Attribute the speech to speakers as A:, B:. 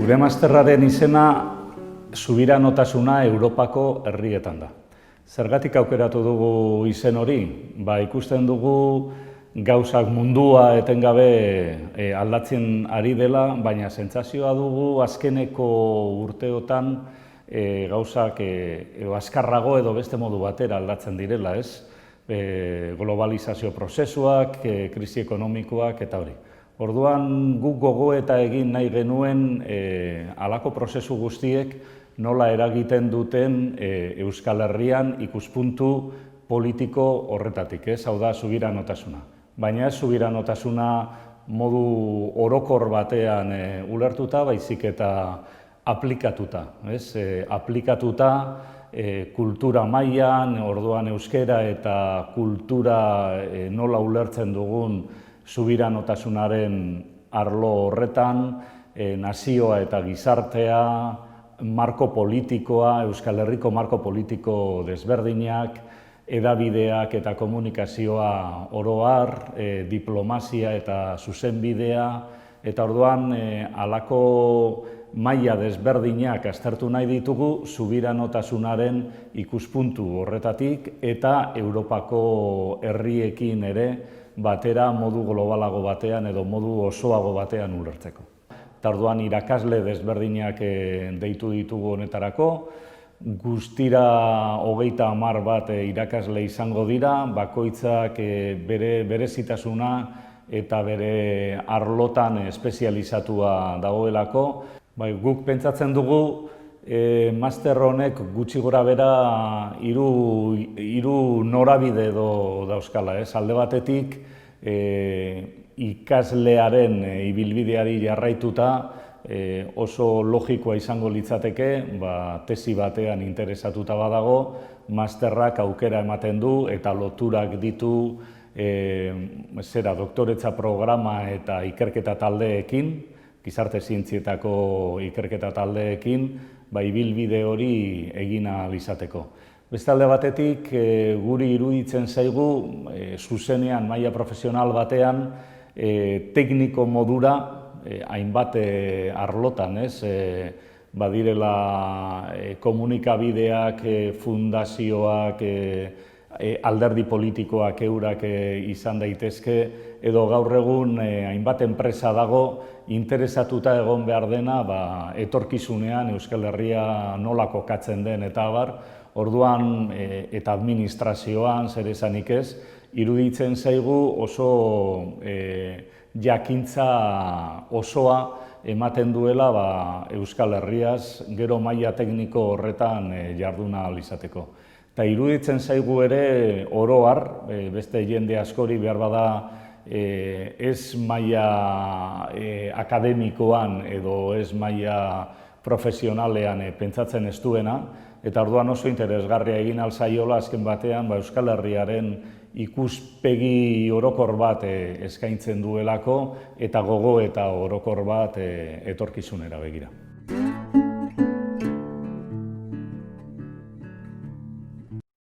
A: Gure masterraren izena subiranotasuna Europako herrietan da. Zergatik aukeratu dugu izen hori? Ikusten dugu gauzak mundua etengabe aldatzen ari dela, baina sentsazioa dugu azkeneko urteotan gauzak azkarrago edo beste modu batera aldatzen direla, ez? Globalizazio prozesuak, krisi ekonomikoak eta hori. Orduan guk gogoeta egin nahi genuen halako prozesu guztiek nola eragiten duten Euskal Herrian ikuspuntu politiko horretatik, ez? Hau da, subiranotasuna. Baina ez subiranotasuna modu orokor batean ulertuta, baizik eta aplikatuta, ez? Aplikatuta kultura mailan, orduan euskera eta kultura nola ulertzen dugun subiranotasunaren arlo horretan, nazioa eta gizartea, marko politikoa, Euskal Herriko marko politiko desberdinak, edabideak eta komunikazioa oro har, diplomazia eta zuzenbidea, eta orduan halako maila desberdinak aztertu nahi ditugu subiranotasunaren ikuspuntu horretatik eta Europako herriekin ere batera modu globalago batean edo modu osoago batean ulertzeko. Eta orduan irakasle desberdinak deitu ditugu honetarako, guztira 30 bat irakasle izango dira, bakoitzak bere berezitasuna eta bere arlotan espezializatua dagoelako. Guk pentsatzen dugu master honek gutxi gora bera hiru norabide edo dauzkala, ez? Alde batetik ikaslearen ibilbideari jarraituta oso logikoa izango litzateke, tesi batean interesatuta badago, masterrak aukera ematen du eta loturak ditu doktoretza programa eta ikerketa taldeekin, gizarte zientzietako ikerketa taldeekin, ibilbide hori egin ahal izateko. Beste alde batetik, guri iruditzen zaigu, zuzenean maila profesional batean, tekniko modura, hainbat arlotan, ez? Badirela komunikabideak, fundazioak, alderdi politikoak eurak izan daitezke, edo gaur egun hainbat enpresa dago interesatuta egon behar dena etorkizunean Euskal Herria nola kokatzen den eta abar, orduan eta administrazioan zer esanik ez, iruditzen zaigu oso jakintza osoa ematen duela Euskal Herriaz gero maila tekniko horretan jarduna ahal izateko. Eta iruditzen zaigu ere oro har, beste jende askori behar bada ez maila akademikoan edo ez maila profesionalean pentsatzen ez duena, eta orduan oso interesgarria egin ahal zaiola azken batean Euskal Herriaren ikuspegi orokor bat eskaintzen duelako eta gogo eta orokor bat etorkizunera begira.